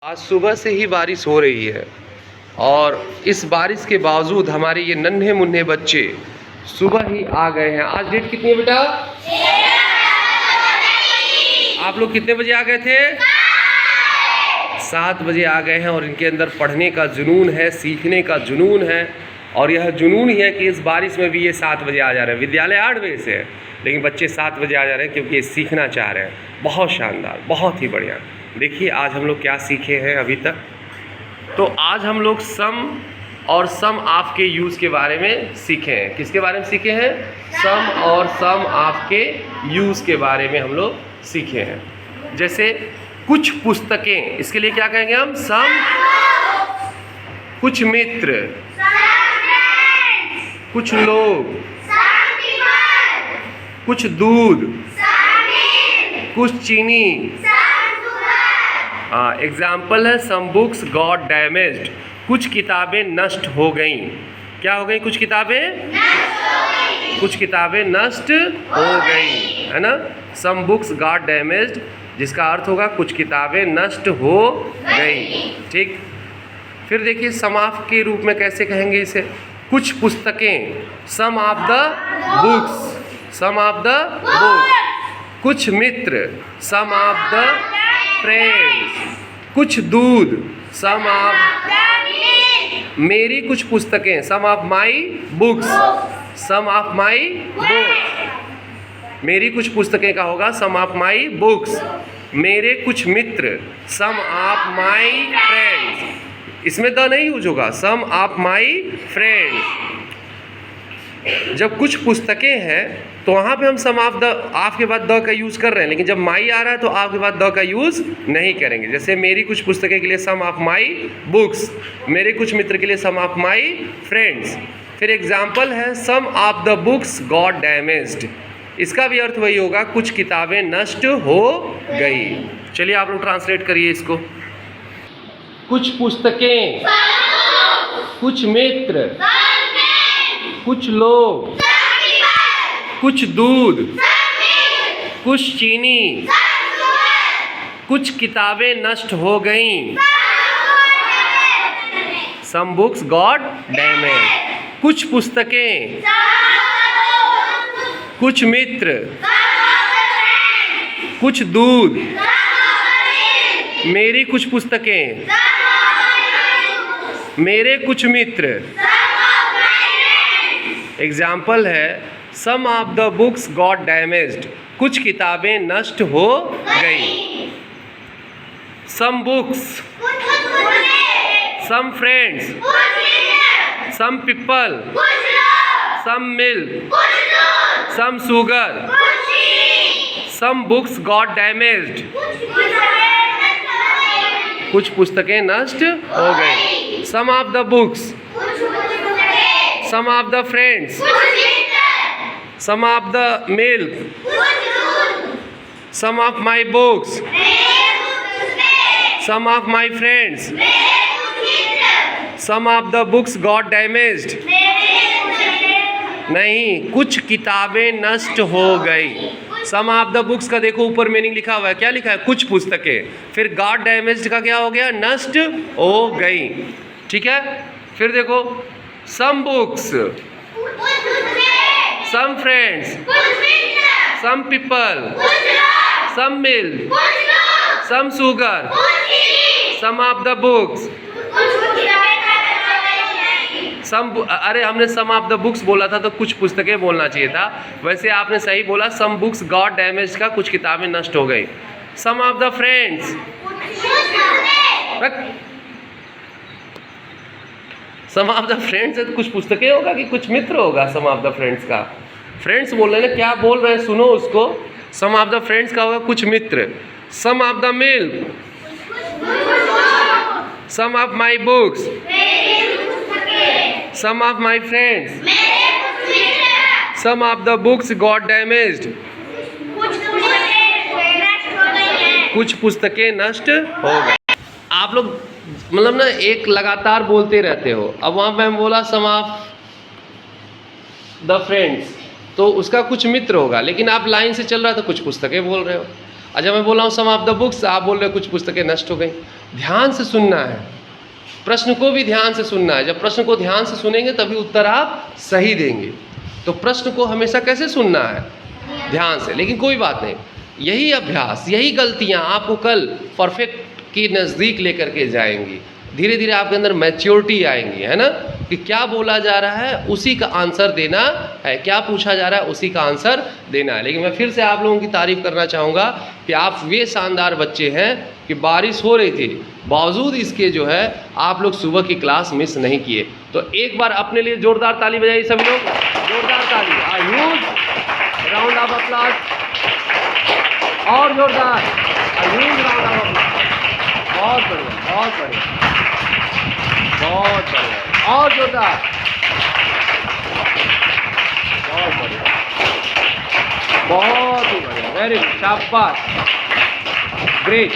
आज सुबह से ही बारिश हो रही है और इस बारिश के बावजूद हमारे ये नन्हे मुन्ने बच्चे सुबह ही आ गए हैं। आज डेट कितनी है बेटा? आप लोग कितने बजे आ गए थे? 7 बजे आ गए हैं और इनके अंदर पढ़ने का जुनून है, सीखने का जुनून है। और यह जुनून ही है कि इस बारिश में भी ये 7 बजे आ जा रहे हैं। विद्यालय 8 बजे से है लेकिन बच्चे 7 बजे आ जा रहे हैं क्योंकि ये सीखना चाह रहे हैं। बहुत शानदार, बहुत ही बढ़िया। देखिए आज हम लोग क्या सीखे हैं अभी तक। तो आज हम लोग सम और सम ऑफ के यूज़ के बारे में सीखे हैं। किसके बारे में सीखे हैं? सम और सम ऑफ के यूज़ के बारे में हम लोग सीखे हैं। जैसे कुछ पुस्तकें, इसके लिए क्या कहेंगे हम? सम। कुछ मित्र, कुछ लोग, कुछ दूध, कुछ चीनी। एग्जाम्पल है सम बुक्स गॉट डैमेज्ड। कुछ किताबें नष्ट हो गईं। क्या हो गई? कुछ किताबें कुछ किताबें नष्ट हो गई, है ना। सम बुक्स गॉट डैमेज्ड जिसका अर्थ होगा कुछ किताबें नष्ट हो गई। ठीक। फिर देखिए सम ऑफ के रूप में कैसे कहेंगे इसे? कुछ पुस्तकें, some of the books, some of the books. कुछ मित्र, सम ऑफ द फ्रेंड्स। कुछ दूध, सम ऑफ। मेरी कुछ पुस्तकें, some of my books, some of my books. मेरी कुछ पुस्तकें का होगा सम ऑफ माई बुक्स। मेरे कुछ मित्र, सम ऑफ माई फ्रेंड्स। इसमें द नहीं यूज होगा, सम ऑफ माई फ्रेंड्स। जब कुछ पुस्तकें हैं तो वहाँ पे हम सम ऑफ द, ऑफ के बाद द का यूज़ कर रहे हैं, लेकिन जब माई आ रहा है तो ऑफ के बाद द का यूज़ नहीं करेंगे। जैसे मेरी कुछ पुस्तकें के लिए सम ऑफ माई बुक्स, मेरे कुछ मित्र के लिए सम ऑफ माई फ्रेंड्स। फिर एग्जाम्पल है some of the books got damaged. इसका भी अर्थ वही होगा कुछ किताबें नष्ट हो गई। चलिए आप लोग ट्रांसलेट करिए इसको। कुछ पुस्तकें, कुछ मित्र, कुछ लोग, कुछ दूध, कुछ चीनी। कुछ किताबें नष्ट हो गईं। Some books got damaged. कुछ पुस्तकें, कुछ मित्र, कुछ दूध, मेरी कुछ पुस्तकें, मेरे कुछ मित्र। एग्जाम्पल है some of the books got damaged. कुछ किताबें नष्ट हो गई। Some books, some friends, some people, some milk, some sugar. Some books got damaged. कुछ पुस्तकें नष्ट हो गई। Some of the books, some of the friends, some of the milk, some of my books, some of my friends, some of the books got damaged. नहीं, कुछ किताबें नष्ट हो गई। सम ऑफ द बुक्स का देखो ऊपर मीनिंग लिखा हुआ है। क्या लिखा है? कुछ पुस्तकें। फिर गॉट डैमेज्ड का क्या हो गया? नष्ट हो गई। ठीक है। फिर देखो some books, some friends, some people, some milk, some sugar, some of the books, some. अरे हमने सम ऑफ द बुक्स बोला था तो कुछ पुस्तकें बोलना चाहिए था। वैसे आपने सही बोला, सम बुक्स गॉट डैमेज का कुछ किताबें नष्ट हो गई। Some of the friends, some of the friends है तो कुछ पुस्तकें होगा कि कुछ मित्र होगा? सम ऑफ द फ्रेंड्स का फ्रेंड्स बोल रहे हैं, क्या बोल रहे हैं सुनो उसको। सम ऑफ द फ्रेंड्स का होगा कुछ मित्र। Some of the milk, some of my books, some of my friends, some of the books got damaged. कुछ पुस्तकें नष्ट हो गई। आप लोग मतलब ना एक लगातार बोलते रहते हो। अब वहाँ पे मैं बोला सम ऑफ द फ्रेंड्स तो उसका कुछ मित्र होगा, लेकिन आप लाइन से चल रहा तो कुछ पुस्तकें बोल रहे हो। अच्छा मैं बोल रहा हूँ सम ऑफ द बुक्स, आप बोल रहे हो कुछ पुस्तकें नष्ट हो गई। ध्यान से सुनना है, प्रश्न को भी ध्यान से सुनना है। जब प्रश्न को ध्यान से सुनेंगे तभी उत्तर आप सही देंगे। तो प्रश्न को हमेशा कैसे सुनना है? ध्यान से। लेकिन कोई बात नहीं, यही अभ्यास, यही गलतियां आपको कल परफेक्ट के नज़दीक लेकर के जाएंगी। धीरे धीरे आपके अंदर मैच्योरिटी आएंगी, है ना, कि क्या बोला जा रहा है उसी का आंसर देना है, क्या पूछा जा रहा है उसी का आंसर देना है। लेकिन मैं फिर से आप लोगों की तारीफ़ करना चाहूँगा कि आप वे शानदार बच्चे हैं कि बारिश हो रही थी, बावजूद इसके जो है आप लोग सुबह की क्लास मिस नहीं किए। तो एक बार अपने लिए जोरदार ताली बजाइए सभी लोग, जोरदार ताली, आ ह्यूज राउंड ऑफ अप्लॉज, और जोरदार, आ ह्यूज राउंड ऑफ अप्लॉज। बहुत बढ़िया, बहुत बढ़िया, बहुत बढ़िया, और जोरदार, बहुत बढ़िया, बहुत ही बढ़िया, वेरी गुड, शाबाश, ग्रेट।